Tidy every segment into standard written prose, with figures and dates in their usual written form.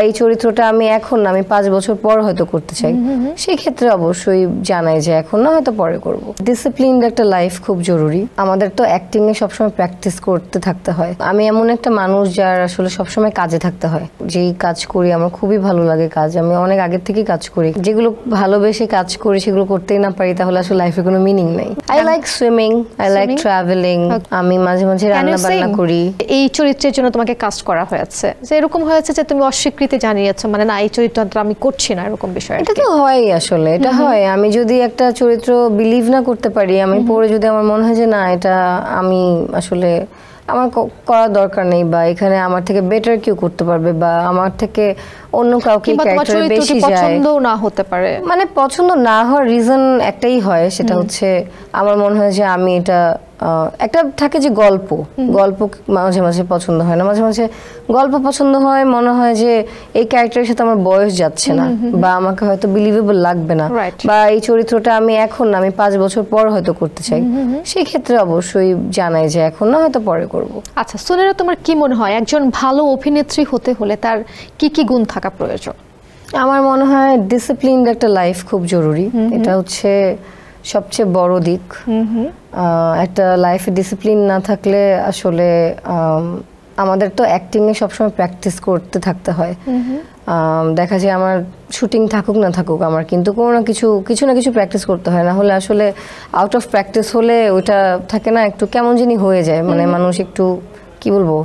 এই চরিত্রটা আমি এখন না, আমি 5 বছর পর হয়তো করতে চাই, সেই ক্ষেত্রে অবশ্যই জানাই যে এখন না, হয়তো পরে করব। ডিসিপ্লিনড একটা লাইফ খুব জরুরি। আমাদের তো অ্যাক্টিং এ সবসময় প্র্যাকটিস করতে থাকতে হয়। আমি এমন একটা মানুষ যার আসলে সবসময় কাজে থাকতে হয়। যেই কাজ করি আমার খুবই ভালো লাগে কাজ, আমি অনেক আগের থেকেই কাজ করি। যেগুলো ভালোবেসে কাজ করি সেগুলো করতেই না পারি তাহলে আসলে লাইফে কোনো মিনিং নেই। I like swimming, I like travelling, আমি মাঝে মাঝে রান্না বান্না করি। এই চরিত্রের জন্য তোমাকে কাস্ট করা হয়েছে, যে এরকম হয়েছে যে তুমি অস্বীকৃতি জানিয়েছো, মানে না এই চরিত্রটা আমি করছি না, এরকম বিষয়? এটা তো হয়, আসলে এটা হয়। আমি যদি একটা চরিত্র বিলিভ না করতে পারি, আমি পরে যদি আমার মনে হয় যে না এটা আমি আসলে আমার করার দরকার নেই, বা এখানে আমার থেকে বেটার কেউ করতে পারবে, বা আমার থেকে অন্য কাউকে ক্যারেক্টারে বেশি যায়, পছন্দ না হতে পারে। মানে পছন্দ না হওয়ার রিজন একটাই হয়, সেটা হচ্ছে আমার মনে হয় যে আমি এটা একটা থাকে যে গল্প মাঝে মাঝে পছন্দ হয় না, মাঝে মাঝে গল্প পছন্দ হয়, মনে হয় যে এই ক্যারেক্টারের সাথে আমার বয়স যাচ্ছে না, বা আমাকে হয়তো বিলিভেবল লাগবে না, বা এই চরিত্রটা আমি এখন না, আমি 5 বছর পর হয়তো করতে চাই, সেই ক্ষেত্রে অবশ্যই জানাই যে এখন না, হয়তো পরে করব। আচ্ছা সুনেরা, তোমার কি মনে হয় একজন ভালো অভিনেত্রী হতে হলে তার কি কি গুণ থাকা প্রয়োজন? আমার মনে হয় ডিসিপ্লিনড একটা লাইফ খুব জরুরি। এটা হচ্ছে সবচেয়ে বড় দিক। একটা লাইফে ডিসিপ্লিন না থাকলে আসলে আমাদের তো অ্যাক্টিং এ সবসময় প্র্যাকটিস করতে থাকতে হয়। দেখা যায় আমার শুটিং থাকুক না থাকুক, আমার কিন্তু কোনো না কিছু না কিছু প্র্যাকটিস করতে হয়, না হলে আসলে আউট অফ প্র্যাকটিস হলে ওইটা থাকে না, একটু কেমন জানি হয়ে যায়, মানে মানুষ একটু কি বলবো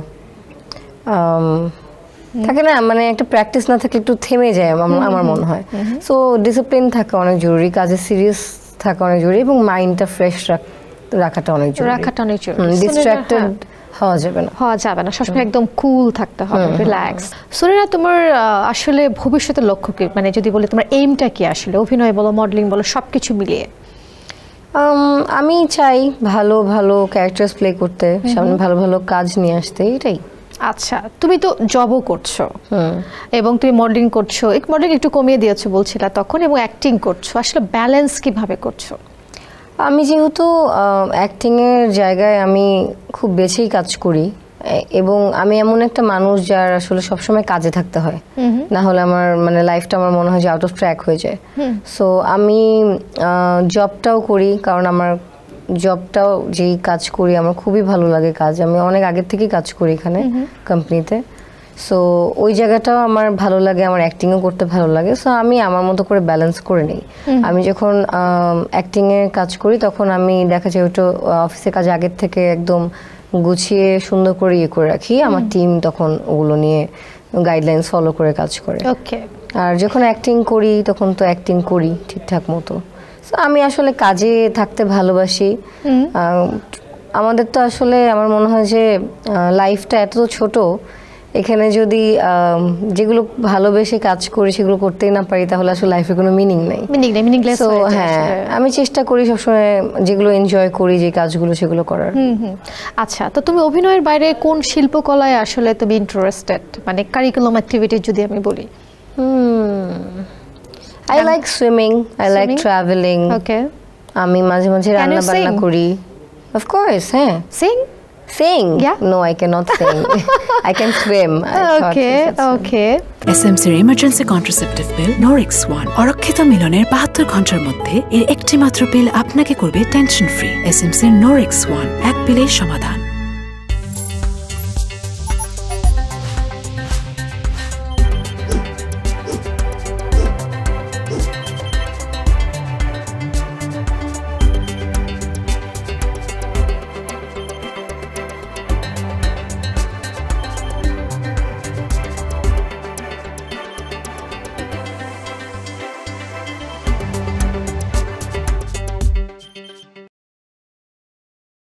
থাকে না, মানে একটা প্র্যাকটিস না থাকলে একটু থেমে যায় আমার মনে হয়। সো ডিসিপ্লিন থাকা অনেক জরুরি, কাজে সিরিয়াস থাকা অনেক জরুরি, এবং মাইন্ডটা ফ্রেশ রাখাটা অনেক জরুরি। ডিস্ট্রাক্টেড হওয়া যাবে না, সবসময় একদম কুল থাকতে হবে, রিল্যাক্স। সুনেরা, তোমার আসলে ভবিষ্যতের লক্ষ্য কি? মানে যদি বলি তোমার এইমটা কি আসলে, অভিনয় বলো, মডেলিং বলো, সবকিছু মিলিয়ে? আমি চাই ভালো ভালো ক্যারেক্টার্স প্লে করতে, সামনে ভালো ভালো কাজ নিয়ে আসতে, এটাই। আচ্ছা, তুমি তো জবও করছো এবং তুমি মডেলিং করছো, মডেলিং একটু কমিয়ে দিয়েছো বলছিলা তখন, এবং অ্যাক্টিং করছো, আসলে ব্যালেন্স কিভাবে করছো? আমি যেহেতু অ্যাক্টিং এর জায়গায় আমি খুব বেছেই কাজ করি, এবং আমি এমন একটা মানুষ যার আসলে সবসময় কাজে থাকতে হয়, না হলে আমার মানে লাইফটা আমার মনে হয় যে আউট অফ ট্র্যাক হয়ে যায়। সো আমি জবটাও করি, কারণ আমার জবটাও যেই কাজ করি আমার খুবই ভালো লাগে কাজ, আমি অনেক আগের থেকেই কাজ করি এখানে কোম্পানিতে। সো ওই জায়গাটাও আমার ভালো লাগে, আমার অ্যাক্টিংও করতে ভালো লাগে। সো আমি আমার মতো করে ব্যালেন্স করে নিই। আমি যখন অ্যাক্টিংয়ের কাজ করি তখন আমি দেখা যায় ওটা অফিসের কাজ আগের থেকে একদম গুছিয়ে সুন্দর করে ইয়ে করে রাখি, আমার টিম তখন ওগুলো নিয়ে গাইডলাইন্স ফলো করে কাজ করে। আর যখন অ্যাক্টিং করি তখন তো অ্যাক্টিং করি ঠিকঠাক মতো। সো আমি আসলে কাজে থাকতে ভালোবাসি। আমাদের তো আসলে আমার মনে হয় যে লাইফটা এত ছোট, এখানে যদি যেগুলো ভালোবেসে কাজ করি সেগুলো করতেই না পারি তাহলে আসলে লাইফে কোনো মিনিং নেই। সো হ্যাঁ, আমি চেষ্টা করি সবসময় যেগুলো এনজয় করি যে কাজগুলো সেগুলো করার। আচ্ছা, তো তুমি অভিনয়ের বাইরে কোন শিল্পকলায় আসলে তুমি ইন্টারেস্টেড, মানে কারিকুলাম অ্যাক্টিভিটি যদি আমি বলি? I like swimming, I like traveling. আমি মাঝে মাঝে রান্না বান্না করি। Of course, হ্যাঁ। Sing? Yeah. No, I cannot sing. I can swim. Okay. SMCর ইমার্জেন্সি কন্ট্রাসেপটিভ পিল নরিক্স 1 অরক্ষিত মিলনের 72 ঘন্টার মধ্যে এর একটি মাত্র পিল আপনাকে করবে টেনশন ফ্রি। SMCর নরিক্স 1 এক পিলেই সমাধান।